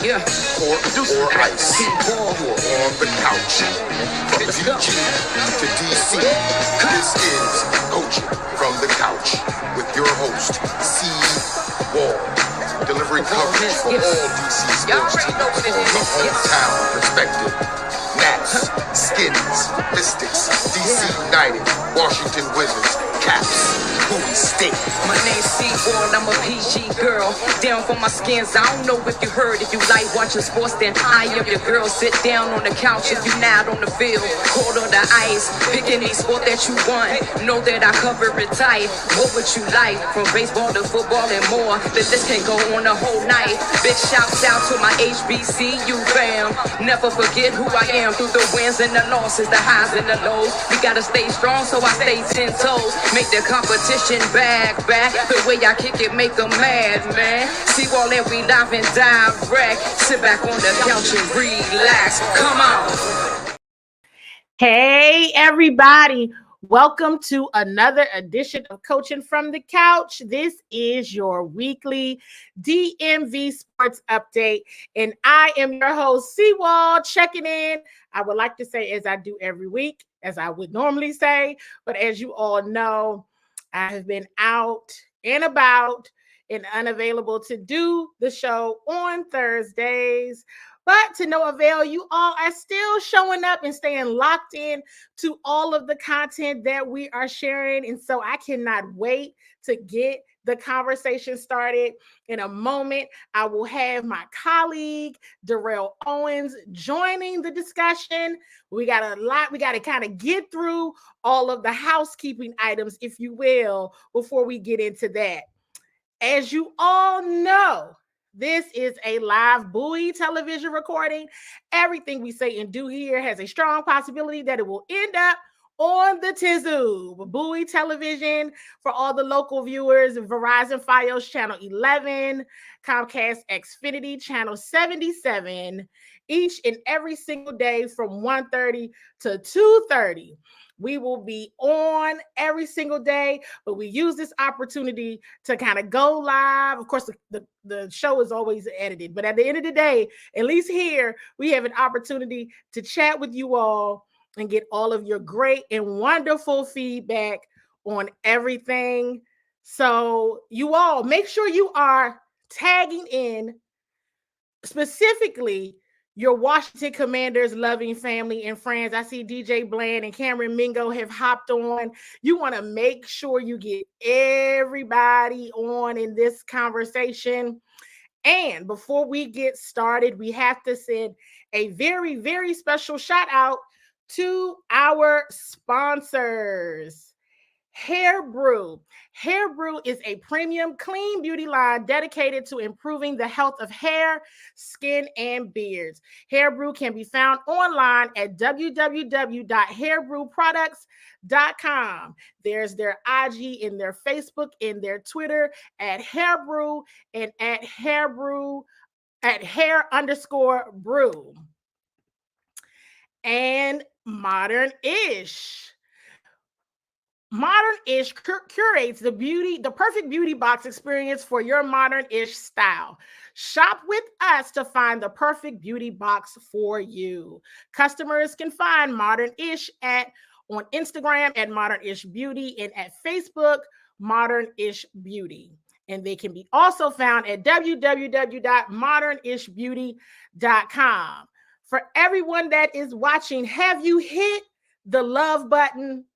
Yeah. Court or ice. You are on the couch. From PG to DC, this is Coaching from the Couch with your host, C. Wall. Delivering coverage for all DC sports teams from the hometown perspective. Nats, Skins, Mystics, DC United, Washington Wizards, Caps, Bowie State. My name's C-Wall, I'm a PG girl. Down for my skins, I don't know if you heard. If you like watching sports, then I am your girl. Sit down on the couch if you not on the field. Cold on the ice, picking any sport that you want. Know that I cover it tight. What would you like? From baseball to football and more. The list can go on the whole night. Big shouts out to my HBCU fam. Never forget who I am. Through the wins and the losses, the highs and the lows. We gotta stay strong, so I stay 10 toes. Make the competition back. The way I kick it, make them mad, man. See all that we live and direct. Sit back on the couch and relax. Come on. Hey, everybody. Welcome to another edition of Coaching from the Couch. This is your weekly DMV sports update, and I am your host, C-Wall, checking in. I would like to say, as I do every week, as I would normally say, but as you all know, I have been out and about and unavailable to do the show on Thursdays. But to no avail, you all are still showing up and staying locked in to all of the content that we are sharing. And so I cannot wait to get the conversation started. In a moment, I will have my colleague, Darrell Owens, joining the discussion. We got a lot. We got to kind of get through all of the housekeeping items, if you will, before we get into that. As you all know, this is a live Bowie television recording. Everything we say and do here has a strong possibility that it will end up on the Tizoo. Bowie television for all the local viewers, Verizon Fios channel 11, Comcast Xfinity channel 77, each and every single day from 1:30 to 2:30. We will be on every single day, but we use this opportunity to kind of go live. Of course, the show is always edited, but at the end of the day, at least here, we have an opportunity to chat with you all and get all of your great and wonderful feedback on everything. So you all make sure you are tagging in specifically your Washington Commanders loving family and friends. I see DJ Bland and Cameron Mingo have hopped on. You want to make sure you get everybody on in this conversation. And before we get started, we have to send a very, very special shout out to our sponsors. Hair Brew. Hair Brew is a premium clean beauty line dedicated to improving the health of hair, skin, and beards. Hair Brew can be found online at www.hairbrewproducts.com. There's their IG and their Facebook and their Twitter at Hair Brew and at Hair _brew. And Modern-ish. Modern-ish curates the perfect beauty box experience for your modern-ish style. Shop with us to find the perfect beauty box for you. Customers can find Modern-ish on Instagram at Modern-ish Beauty and at Facebook, Modern-ish Beauty. And they can be also found at www.modernishbeauty.com. For everyone that is watching, have you hit the love button?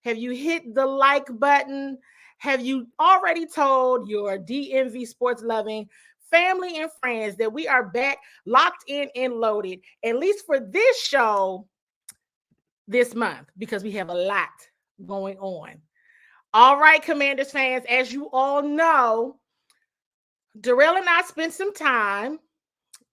Have you hit the like button? Have you already told your DMV sports loving family and friends that we are back, locked in and loaded, at least for this show this month, because we have a lot going on. All right, Commanders fans, as you all know, Darrell and I spent some time.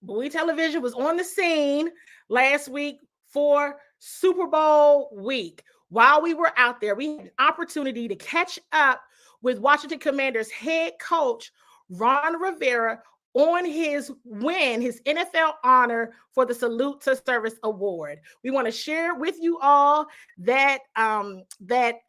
Bowie Television was on the scene last week for Super Bowl week. While we were out there, we had an opportunity to catch up with Washington Commanders head coach Ron Rivera on his win, his NFL honor for the Salute to Service Award. We want to share with you all that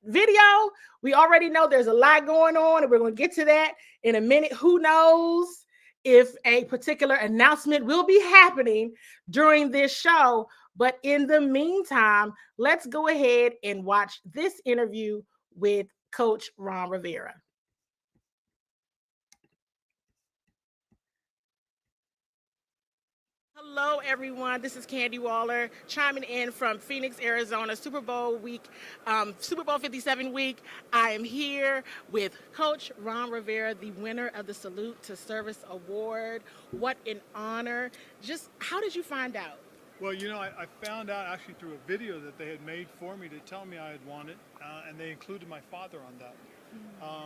video. We already know there's a lot going on, and we're going to get to that in a minute. Who knows if a particular announcement will be happening during this show. But in the meantime, let's go ahead and watch this interview with Coach Ron Rivera. Hello, everyone. This is Candy Waller chiming in from Phoenix, Arizona, Super Bowl week, Super Bowl 57 week. I am here with Coach Ron Rivera, the winner of the Salute to Service Award. What an honor. Just how did you find out? Well, you know, I found out actually through a video that they had made for me to tell me I had won it, and they included my father on that,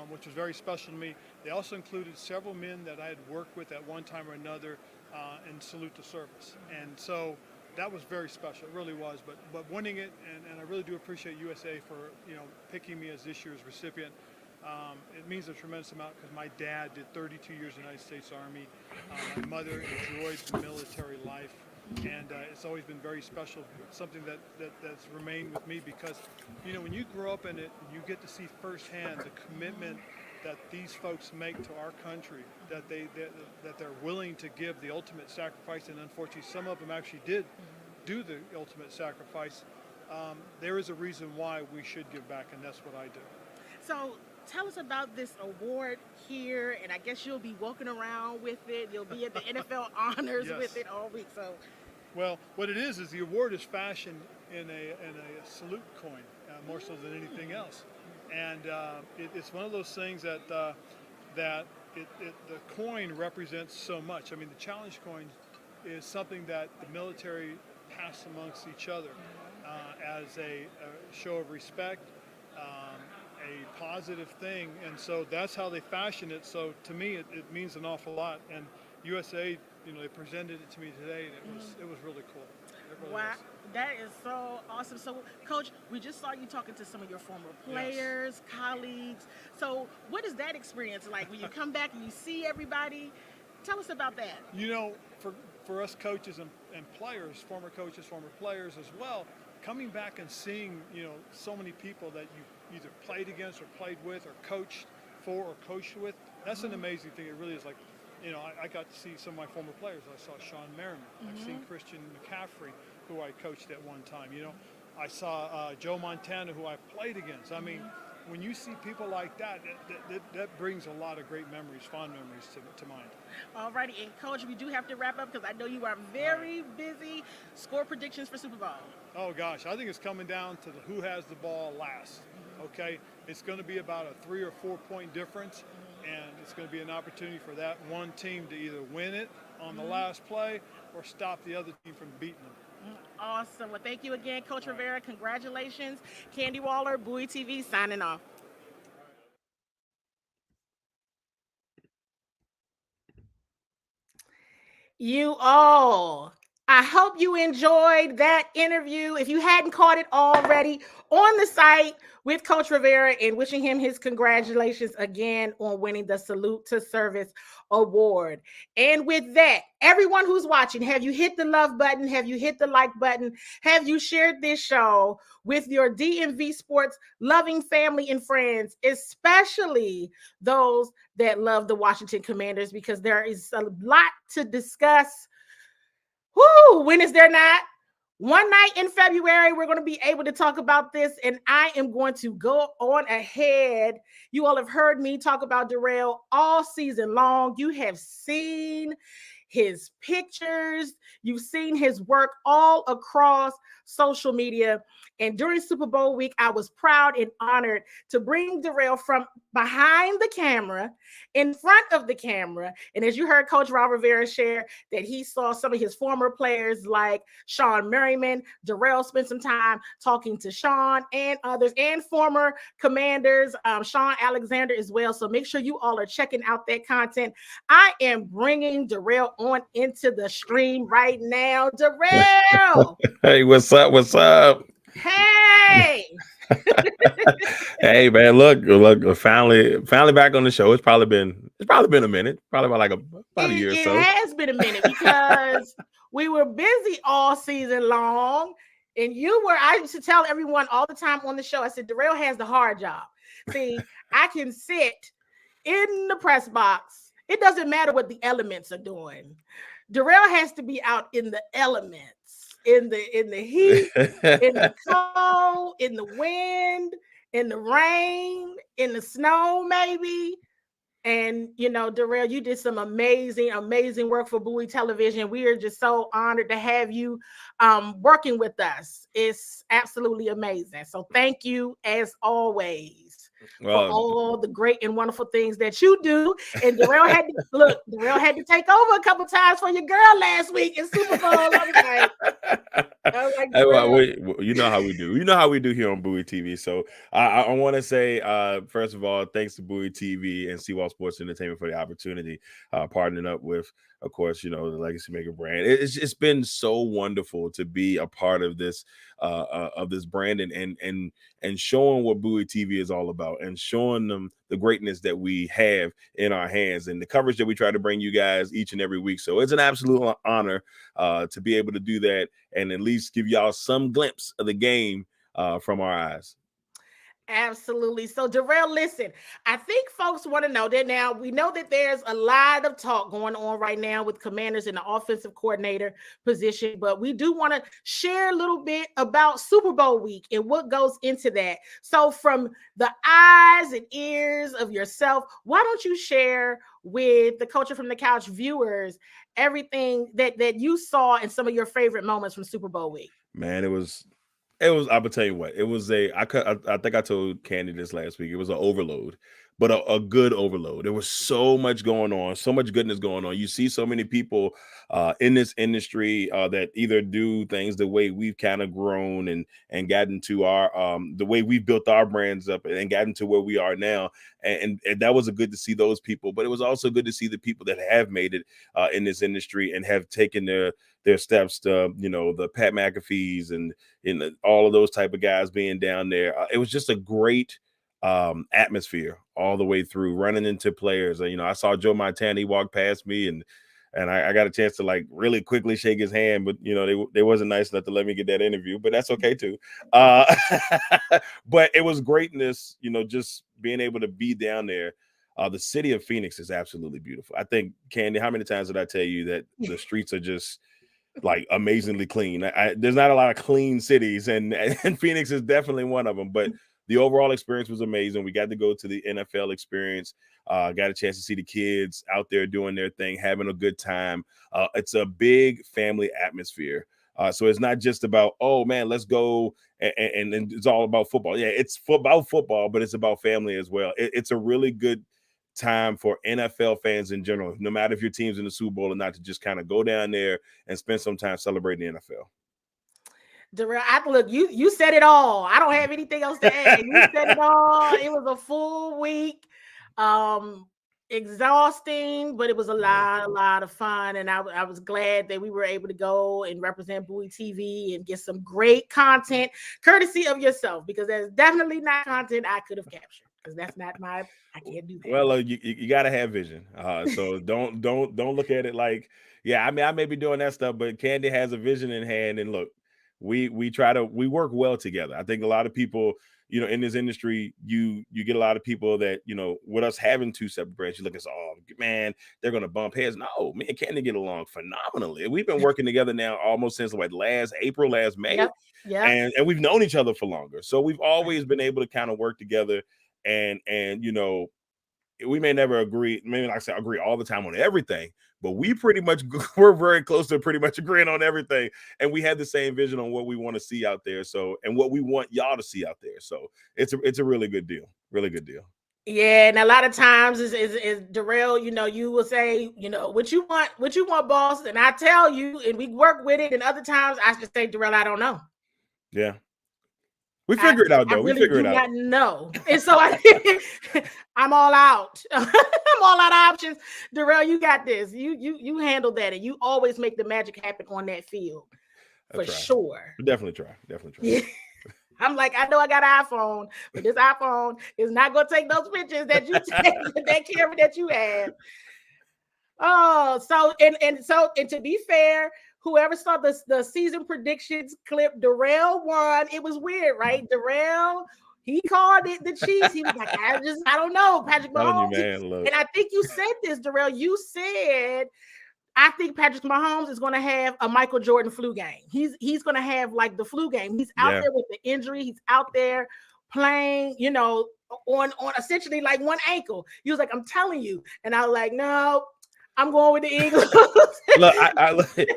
which was very special to me. They also included several men that I had worked with at one time or another in Salute to Service. And so that was very special. It really was. But winning it, and I really do appreciate USA for, picking me as this year's recipient. It means a tremendous amount because my dad did 32 years in the United States Army. My mother enjoyed the military life. And it's always been very special, something that's remained with me because, when you grow up in it, you get to see firsthand the commitment that these folks make to our country, that they're willing to give the ultimate sacrifice, and unfortunately some of them actually did do the ultimate sacrifice. There is a reason why we should give back, and that's what I do. So tell us about this award here, and I guess you'll be walking around with it. You'll be at the NFL honors Yes. with it all week. So, well, what it is the award is fashioned in a salute coin, more so than anything else. And it's one of those things that the coin represents so much. I mean, the challenge coin is something that the military pass amongst each other as a show of respect, a positive thing, and so that's how they fashion it. So to me, it means an awful lot. And USA, they presented it to me today, and it was really cool. It really wow, was. that is so awesome. So, Coach, we just saw you talking to some of your former players, colleagues. So, what is that experience like when you come back and you see everybody? Tell us about that. For us coaches and players, former coaches, former players as well, coming back and seeing, so many people that you either played against or played with or coached for or coached with, that's an amazing thing. It really is. Like, I got to see some of my former players. I saw Sean Merriman. I've seen Christian McCaffrey, who I coached at one time. I saw Joe Montana, who I played against. I mean, when you see people like that brings a lot of great memories, fond memories to mind. All righty, and Coach, we do have to wrap up because I know you are very busy. Score predictions for Super Bowl. Oh gosh, I think it's coming down to who has the ball last. Okay, it's going to be about a 3 or 4 point difference, and it's going to be an opportunity for that one team to either win it on the last play or stop the other team from beating them. Awesome. Well, thank you again, Coach Rivera. Congratulations. Candy Waller, Bowie TV, signing off. You all, I hope you enjoyed that interview. If you hadn't caught it already, on the site with Coach Rivera, and wishing him his congratulations again on winning the Salute to Service Award. And with that, everyone who's watching, have you hit the love button? Have you hit the like button? Have you shared this show with your DMV sports loving family and friends, especially those that love the Washington Commanders, because there is a lot to discuss. Woo! When is there not? One night in February, we're going to be able to talk about this, and I am going to go on ahead. You all have heard me talk about Darrell all season long. You have seen his pictures. You've seen his work all across social media. And during Super Bowl week, I was proud and honored to bring Darrell from behind the camera, in front of the camera. And as you heard Coach Ron Rivera share that he saw some of his former players like Sean Merriman, Darrell spent some time talking to Sean and others, and former Commanders, Sean Alexander as well. So make sure you all are checking out that content. I am bringing Darrell on into the stream right now. Darrell! Hey, what's up? What's up? Hey! Hey, man, look, finally back on the show. It's probably been a minute, probably about a year or so. It has been a minute because we were busy all season long, and I used to tell everyone all the time on the show, I said, Darrell has the hard job. See, I can sit in the press box It doesn't matter what the elements are doing. Darrell has to be out in the elements, in the heat, in the cold, in the wind, in the rain, in the snow, maybe. And Darrell, you did some amazing work for Bowie Television. We are just so honored to have you working with us. It's absolutely amazing. So thank you as always for all the great and wonderful things that you do. And Darrell had to take over a couple times for your girl last week in Super Bowl. I was like, you know how we do. You know how we do here on Bowie TV. So I want to say, first of all, thanks to Bowie TV and Seawall Sports Entertainment for the opportunity, partnering up with, of course, the Legacy Maker brand. It's been so wonderful to be a part of this brand and showing what Bowie TV is all about and showing them the greatness that we have in our hands and the coverage that we try to bring you guys each and every week. So it's an absolute honor to be able to do that and at least give y'all some glimpse of the game from our eyes. Absolutely. So Darrell, listen, I think folks want to know that now. We know that there's a lot of talk going on right now with Commanders in the offensive coordinator position, but we do want to share a little bit about Super Bowl week and what goes into that. So from the eyes and ears of yourself, why don't you share with the Culture from the Couch viewers everything that you saw and some of your favorite moments from Super Bowl week? Man, it was, I will tell you what, it was I think I told Candy this last week. It was an overload, but a good overload. There was so much going on, so much goodness going on. You see so many people in this industry that either do things the way we've kind of grown and gotten to our, the way we've built our brands up and gotten to where we are now. And that was good to see those people, but it was also good to see the people that have made it in this industry and have taken their steps to, the Pat McAfee's and all of those type of guys being down there. It was just a great atmosphere all the way through, running into players. I saw Joe Montana, he walked past me and I got a chance to really quickly shake his hand, but they wasn't nice enough to let me get that interview, but that's okay too. But it was greatness, just being able to be down there. The city of Phoenix is absolutely beautiful. I think, Candy, how many times did I tell you that the streets are just amazingly clean? There's not a lot of clean cities, and Phoenix is definitely one of them. But the overall experience was amazing. We got to go to the NFL experience. Got a chance to see the kids out there doing their thing, having a good time. It's a big family atmosphere. So it's not just about, oh man, let's go and it's all about football. Yeah, it's about football, but it's about family as well. It's a really good time for NFL fans in general, no matter if your team's in the Super Bowl or not, to just kind of go down there and spend some time celebrating the NFL. Darrell, look, you said it all. I don't have anything else to add. You said it all. It was a full week, exhausting, but it was a lot of fun. And I was glad that we were able to go and represent Bowie TV and get some great content, courtesy of yourself, because there's definitely not content I could have captured. Because that's not I can't do that. Well, you got to have vision. So don't look at it like, yeah, I mean, I may be doing that stuff, but Candy has a vision in hand. And look, we work well together. I think a lot of people, in this industry, you get a lot of people that, with us having two separate brands, you look and say, oh man, they're going to bump heads. No, me and Candy get along phenomenally. We've been working together now almost since last April, last May. Yep. And we've known each other for longer. So we've always been able to kind of work together. And we may never agree, maybe like I said, agree all the time on everything, but we're very close to pretty much agreeing on everything. And we have the same vision on what we want to see out there. So, and what we want y'all to see out there. So it's a really good deal. Really good deal. Yeah, and a lot of times is Darrell, you will say, what you want, boss, and I tell you, and we work with it. And other times I just say, Darrell, I don't know. Yeah. We figure it out, though. We figure it out. Not know. And so I'm all out. I'm all out of options. Darrell, you got this. You handle that, and you always make the magic happen on that field. For sure. Definitely try. Yeah. I'm like, I know I got an iPhone, but this iPhone is not going to take those pictures that you take with that camera that you have. Oh, so and to be fair, whoever saw the season predictions clip, Darrell won. It was weird, right? Darrell, He called it the Chiefs. He was like, I don't know, Patrick Telling you, Mahomes. man, look. And I think you said this, Darrell. You said, I think Patrick Mahomes is going to have a Michael Jordan flu game. He's going to have like the flu game. He's out there with the injury. He's out there playing, on essentially like one ankle. He was like, I'm telling you. And I was like, no, I'm going with the Eagles. Look,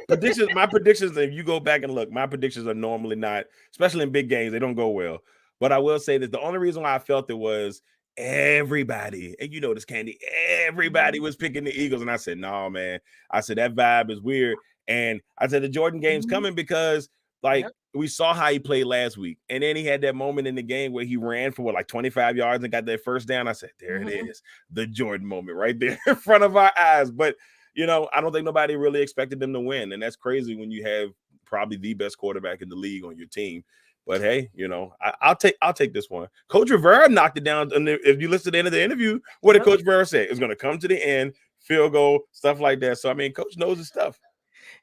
predictions. My predictions, if you go back and look, my predictions are normally not, especially in big games, they don't go well. But I will say that the only reason why I felt it was everybody, and you know this, Candy, everybody was picking the Eagles. And I said, no, man. I said, that vibe is weird. And I said, the Jordan game's coming because, like, we saw how he played last week. And then he had that moment in the game where he ran for, 25 yards and got that first down. I said, there it is, the Jordan moment right there in front of our eyes. But, I don't think nobody really expected them to win. And that's crazy when you have probably the best quarterback in the league on your team. But hey, I'll take this one. Coach Rivera knocked it down. And if you listen to the end of the interview, what did Coach Rivera say? It's going to come to the end, field goal, stuff like that. So, I mean, Coach knows his stuff.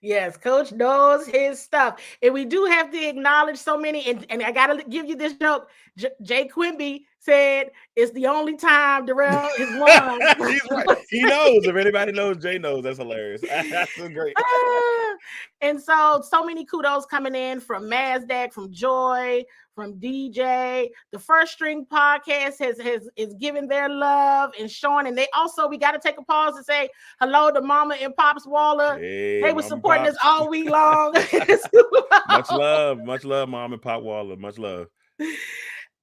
Yes, Coach knows his stuff. And we do have to acknowledge so many. And I got to give you this joke. Jay Quimby said it's the only time Darrell is won. He's right. He knows. If anybody knows, Jay knows. That's hilarious. That's so great. And so many kudos coming in from Mazdak, from Joy, from DJ. The First String Podcast is giving their love and showing. And we got to take a pause and say hello to Mama and Pops Waller. Hey, they were supporting us all week long. Much love, Mom and Pop Waller. Much love.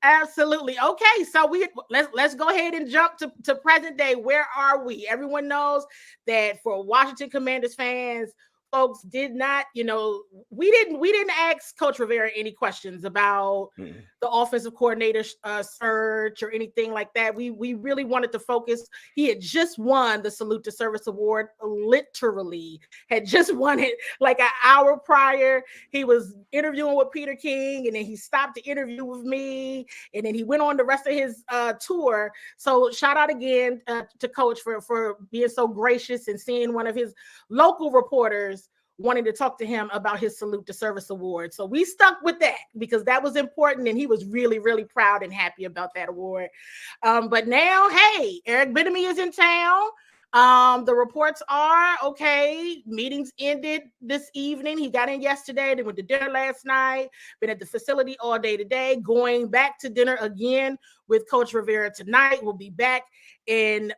Absolutely. Okay, so let's go ahead and jump to present day. Where are we? Everyone knows that for Washington Commanders fans, folks did not, we didn't ask Coach Rivera any questions about the offensive coordinator search or anything like that. We really wanted to focus. He had just won the Salute to Service Award, literally had just won it like an hour prior. He was interviewing with Peter King, and then he stopped the interview with me, and then he went on the rest of his tour. So shout out again to Coach for being so gracious and seeing one of his local reporters wanting to talk to him about his Salute to Service Award. So we stuck with that because that was important, and he was really, really proud and happy about that award. But now, hey, Eric Bieniemy is in town. The reports are, okay, meetings ended this evening. He got in yesterday. They went to dinner last night, been at the facility all day today, going back to dinner again with Coach Rivera tonight. We'll be back in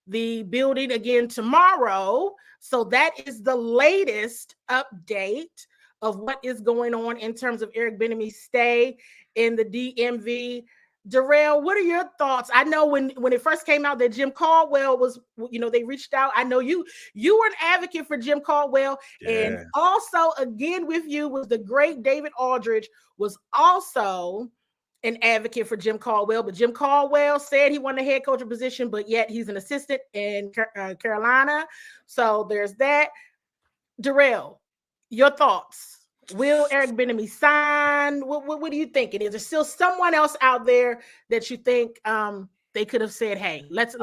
the building again tomorrow. So that is the latest update of what is going on in terms of Eric Bieniemy's stay in the DMV. Darrell, what are your thoughts? I know when it first came out that Jim Caldwell was, they reached out. I know you were an advocate for Jim Caldwell. Yeah. And also again with you was the great David Aldridge, was also an advocate for Jim Caldwell, but Jim Caldwell said he wanted a head coach position, but yet he's an assistant in Carolina. So there's that. Darrell, your thoughts? Will Eric Bieniemy sign? What are you thinking? Is there still someone else out there that you think they could have said, hey, let's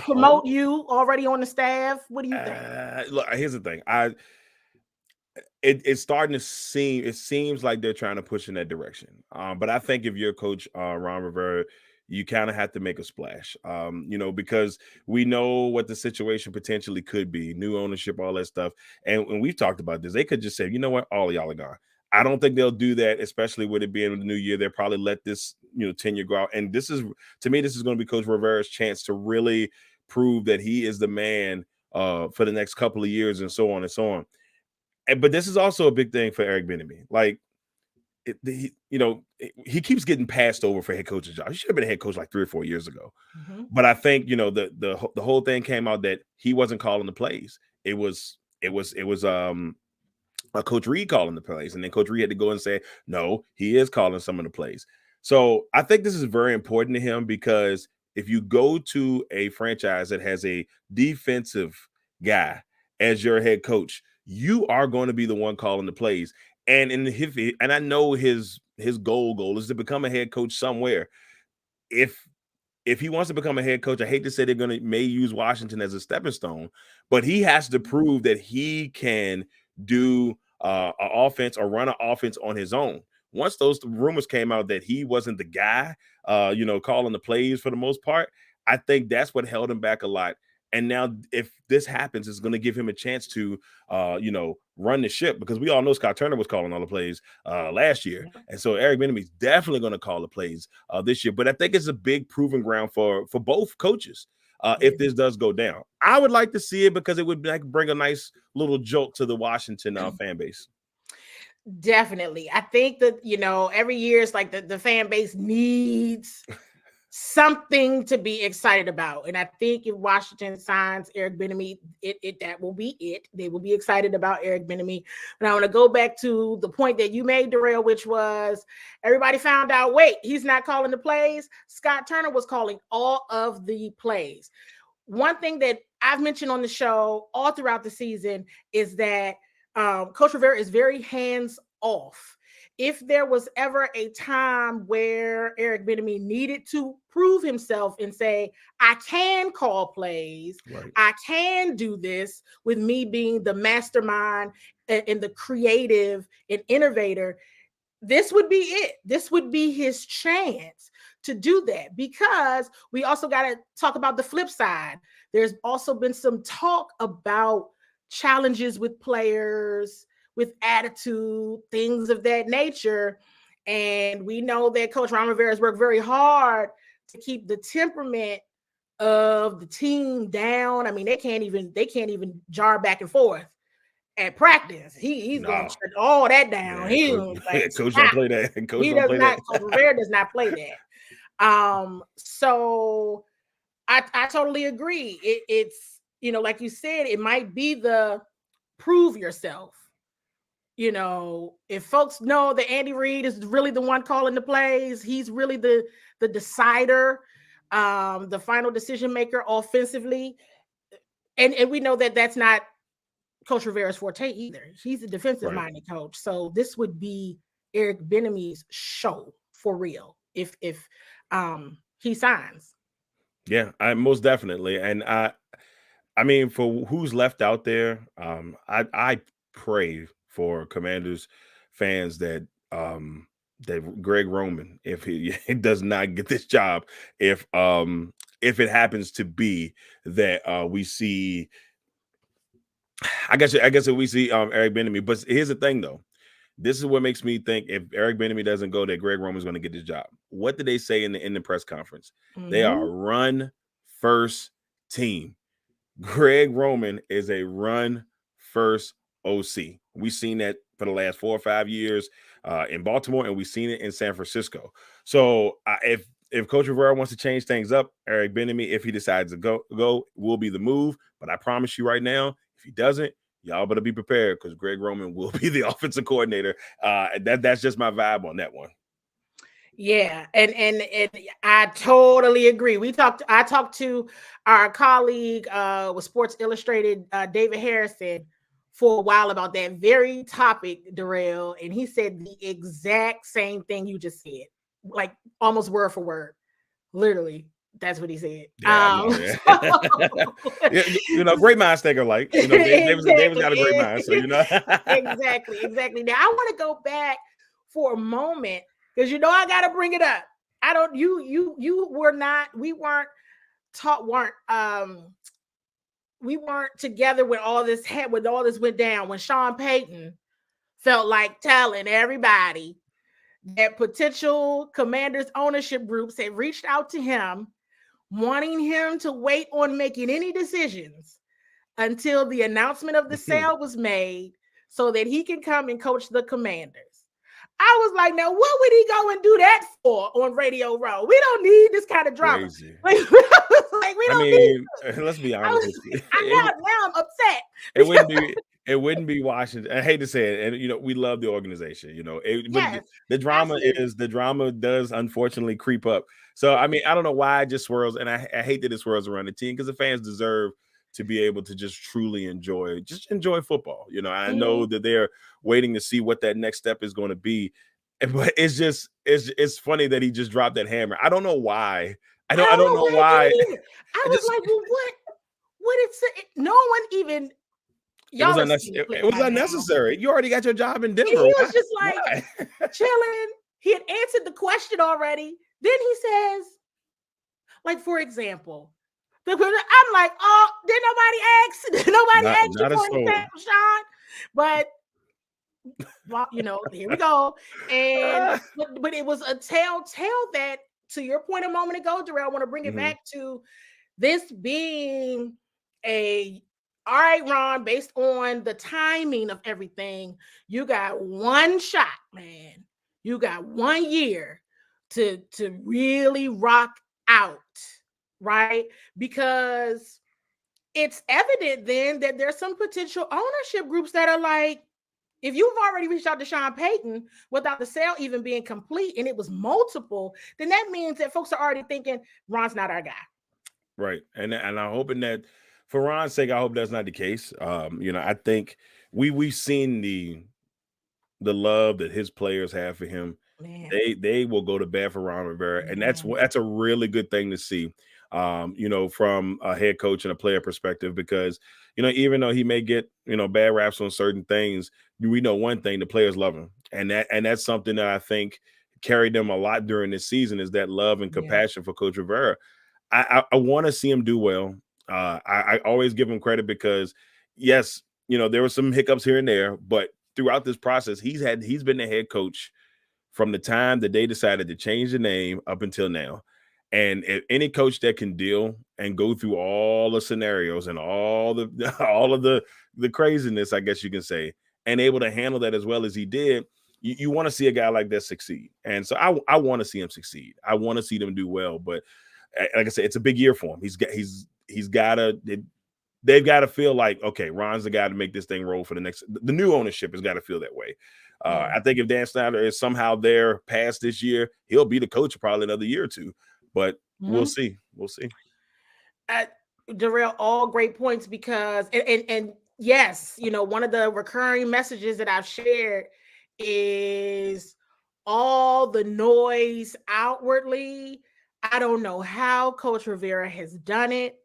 promote you already on the staff? What do you think? Look, here's the thing. It's starting to seems like they're trying to push in that direction. But I think if you're Coach Ron Rivera, you kind of have to make a splash, because we know what the situation potentially could be, new ownership, all that stuff. And we've talked about this. They could just say, you know what, all of y'all are gone. I don't think they'll do that, especially with it being the new year. They'll probably let this, tenure go out. And this is going to be Coach Rivera's chance to really prove that he is the man for the next couple of years and so on and so on. But this is also a big thing for Eric Bieniemy. Like, he keeps getting passed over for head coach's job. He should have been a head coach like 3 or 4 years ago. Mm-hmm. But I think the whole thing came out that he wasn't calling the plays. It was Coach Reed calling the plays, and then Coach Reed had to go and say, no, he is calling some of the plays. So I think this is very important to him, because if you go to a franchise that has a defensive guy as your head coach, you are going to be the one calling the plays. And and I know his goal is to become a head coach somewhere. If he wants to become a head coach, I hate to say they may use Washington as a stepping stone, but he has to prove that he can do an offense or run an offense on his own. once those rumors came out that he wasn't the guy, calling the plays for the most part, I think that's what held him back a lot. And now, if this happens, it's going to give him a chance to, run the ship, because we all know Scott Turner was calling all the plays last year, and so Eric Bieniemy is definitely going to call the plays this year. But I think it's a big proving ground for both coaches. If this does go down, I would like to see it, because it would bring a nice little jolt to the Washington fan base. Definitely. I think that, every year it's like the fan base needs something to be excited about. And I think if Washington signs Eric Bieniemy, that will be it. They will be excited about Eric Bieniemy. And I want to go back to the point that you made, Darrell, which was everybody found out, wait, he's not calling the plays. Scott Turner was calling all of the plays. One thing that I've mentioned on the show all throughout the season is that Coach Rivera is very hands off. If there was ever a time where Eric Bieniemy needed to prove himself and say, I can call plays, right, I can do this with me being the mastermind and the creative and innovator, this would be it. This would be his chance to do that, because we also got to talk about the flip side. There's also been some talk about challenges with players, with attitude, things of that nature. And we know that Coach Ron Rivera has worked very hard to keep the temperament of the team down. I mean, they can't even jar back and forth at practice. He's going to shut all that down. Coach don't play that. Coach Rivera does not play that. So I totally agree. It's, like you said, it might be the prove yourself. If folks know that Andy Reid is really the one calling the plays, he's really the decider, the final decision maker offensively. And we know that that's not Coach Rivera's forte either. He's a defensive-minded coach. So this would be Eric Bieniemy's show for real if he signs. Yeah, most definitely. And I mean, for who's left out there, I pray for Commanders fans that Greg Roman, if he does not get this job, if it happens to be that we see, I guess if we see Eric Bieniemy. But here's the thing, though. This is what makes me think if Eric Bieniemy doesn't go, that Greg Roman's going to get this job. What did they say in the press conference? Mm-hmm. They are a run first team. Greg Roman is a run first OC. We've seen that for the last 4 or 5 years in Baltimore, and we've seen it in San Francisco. So if Coach Rivera wants to change things up, Eric Bieniemy, if he decides to go, will be the move. But I promise you right now, if he doesn't, y'all better be prepared, because Greg Roman will be the offensive coordinator. That's just my vibe on that one. Yeah, and I totally agree. I talked to our colleague with Sports Illustrated, David Harrison, for a while about that very topic, Darrell, and he said the exact same thing you just said, like almost word for word, literally. That's what he said. Yeah, great minds think alike. David's got a great mind, so exactly. Now I want to go back for a moment, because I got to bring it up. We weren't together when all this went down, when Sean Payton felt like telling everybody that potential Commanders ownership groups had reached out to him, wanting him to wait on making any decisions until the announcement of the sale was made so that he can come and coach the Commanders. I was like, now what would he go and do that for on Radio Row? We don't need this kind of drama. Let's be honest with you. Now I'm upset. It wouldn't be Washington. I hate to say it, and we love the organization. But the drama does unfortunately creep up. So I mean, I don't know why it just swirls, and I hate that it swirls around the team, because the fans deserve to be able to just truly enjoy football. I know that they're waiting to see what that next step is going to be, but it's funny that he just dropped that hammer. I don't know why. I don't know why. I was like, well, what? No one even. Y'all have It seen the clip was by now. unnecessary. You already got your job in And Denver. he was just Why? like chilling. He had answered the question already. Then he says, like, for example, I'm like, oh, did nobody ask? Did nobody ask you Not a for an soul. example, Sean? But well, you know, here we go. And but it was a telltale that, to your point a moment ago, Darrell, I want to bring it back to this being a all right, Ron, based on the timing of everything, you got one shot, man. You got 1 year to really rock out, right? Because it's evident then that there's some potential ownership groups that are like, if you've already reached out to Sean Payton without the sale even being complete and it was multiple, then that means that folks are already thinking Ron's not our guy. Right. And I'm hoping that, for Ron's sake, I hope that's not the case. You know, I think we've seen the love that his players have for him. Man. They will go to bat for Ron Rivera, and that's a really good thing to see. You know, from a head coach and a player perspective, because, you know, even though he may get, you know, bad raps on certain things, we know one thing: the players love him, and that's something that I think carried them a lot during this season, is that love and compassion for Coach Rivera. I want to see him do well. I always give him credit because, yes, you know, there were some hiccups here and there, but throughout this process, he's been the head coach from the time that they decided to change the name up until now. And if any coach that can deal and go through all the scenarios and all of the craziness, I guess you can say, and able to handle that as well as he did, you want to see a guy like that succeed. And so I want to see him succeed. I want to see them do well. But like I said, it's a big year for him. They've got to feel like, okay, Ron's the guy to make this thing roll for the new ownership has got to feel that way. I think if Dan Snyder is somehow there past this year, he'll be the coach for probably another year or two, but we'll see. We'll see. Darrell, all great points, because, and yes, you know, one of the recurring messages that I've shared is all the noise outwardly. I don't know how Coach Rivera has done it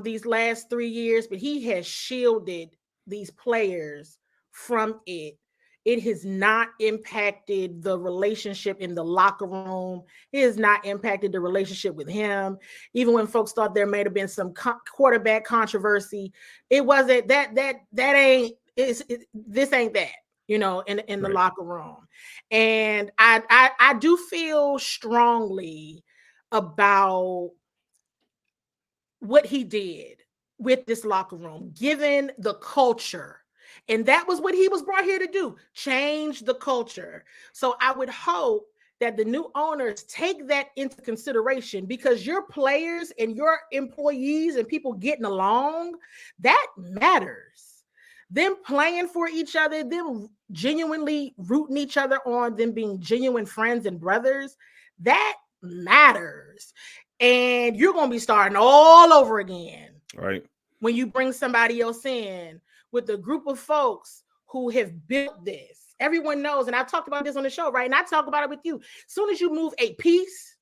these last 3 years, but he has shielded these players from it. It has not impacted the relationship in the locker room. It has not impacted the relationship with him. Even when folks thought there may have been some quarterback controversy, it wasn't that ain't this ain't that, you know, in the locker room. And I do feel strongly about what he did with this locker room, given the culture. And that was what he was brought here to do, change the culture. So I would hope that the new owners take that into consideration, because your players and your employees and people getting along, that matters. Them playing for each other, them genuinely rooting each other on, them being genuine friends and brothers, that matters. And you're going to be starting all over again. Right. When you bring somebody else in with a group of folks who have built this. Everyone knows, and I've talked about this on the show, right? And I talk about it with you. As soon as you move a piece,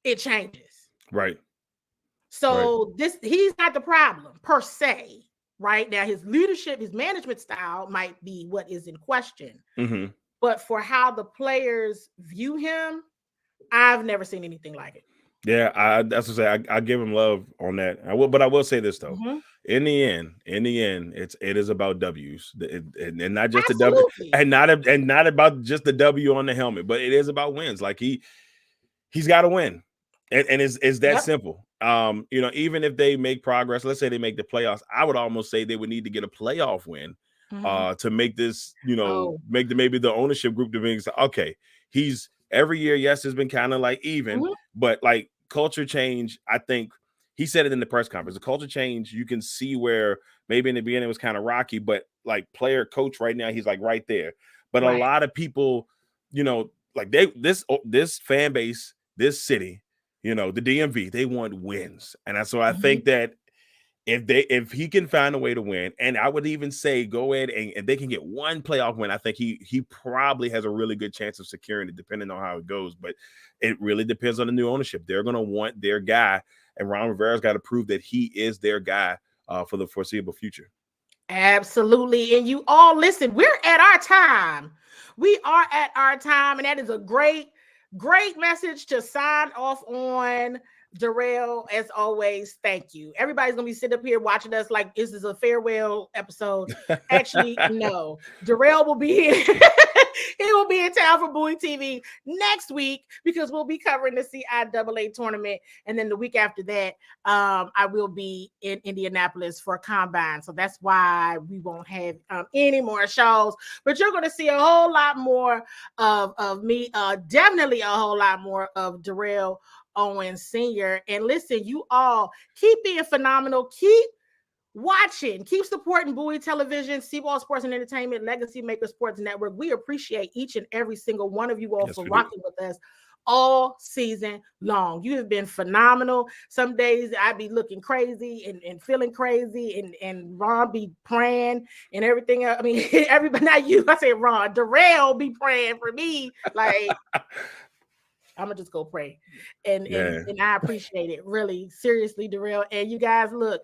it changes. Right. So he's not the problem per se, right? Now his leadership, his management style might be what is in question. But for how the players view him, I've never seen anything like it. Yeah, that's what I say. I give him love on that. But I will say this though. In the end, it is about W's, and not just Absolutely. the W, and not about just the W on the helmet, but it is about wins. Like he's got to win, and it's that simple. You know, even if they make progress, let's say they make the playoffs, I would almost say they would need to get a playoff win to make this, you know, make maybe the ownership group to be okay. He's every year, yes, it's been kind of like even, but like culture change, I think he said it in the press conference. The culture change, you can see where maybe in the beginning it was kind of rocky, but like player coach right now, he's like right there. But a lot of people, you know, like this fan base, this city, you know, the DMV, they want wins. And so I think that if he can find a way to win, and I would even say go ahead and they can get one playoff win, I think he probably has a really good chance of securing it, depending on how it goes. But it really depends on the new ownership. They're going to want their guy, and Ron Rivera's got to prove that he is their guy for the foreseeable future. Absolutely. And you all listen, we're at our time. We are at our time, and that is a great message to sign off on. Darrell, as always, thank you. Everybody's gonna be sitting up here watching us like this is a farewell episode. Actually, no. Darrell will be here. He will be in town for Bowie TV next week because we'll be covering the CIAA tournament. And then the week after that, I will be in Indianapolis for a combine. So that's why we won't have any more shows. But you're going to see a whole lot more of me, definitely a whole lot more of Darrell Owens Sr. And listen, you all keep being phenomenal. Keep watching, keep supporting Bowie Television, Seawall Sports and Entertainment, Legacy Maker Sports Network. We appreciate each and every single one of you all for rocking with us all season long. You have been phenomenal. Some days I'd be looking crazy and feeling crazy, and Ron be praying and everything else. I mean, everybody, not you, I say Ron, Darrell be praying for me. Like, I'm gonna just go pray. And I appreciate it, really, seriously, Darrell. And you guys, look,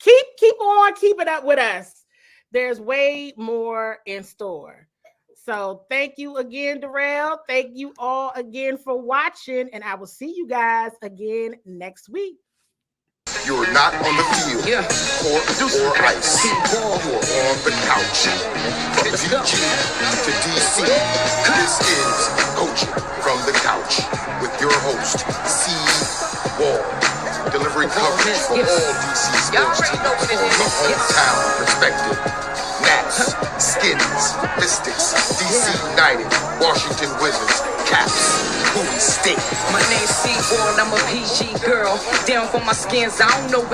keep on keeping up with us. There's way more in store. So thank you again, Darrell. Thank you all again for watching, and I will see you guys again next week. You're not on the field, court, or ice. You're on the couch. From DG to DC, this is Coaching from the Couch with your host, C. Wall. Delivering coverage for all DC sports teams from the hometown perspective. Nats, Skins, Mystics, DC United, Washington Wizards, Caps, Bowie State. My name's C-Wall, I'm a PG girl. Down for my skins, I don't know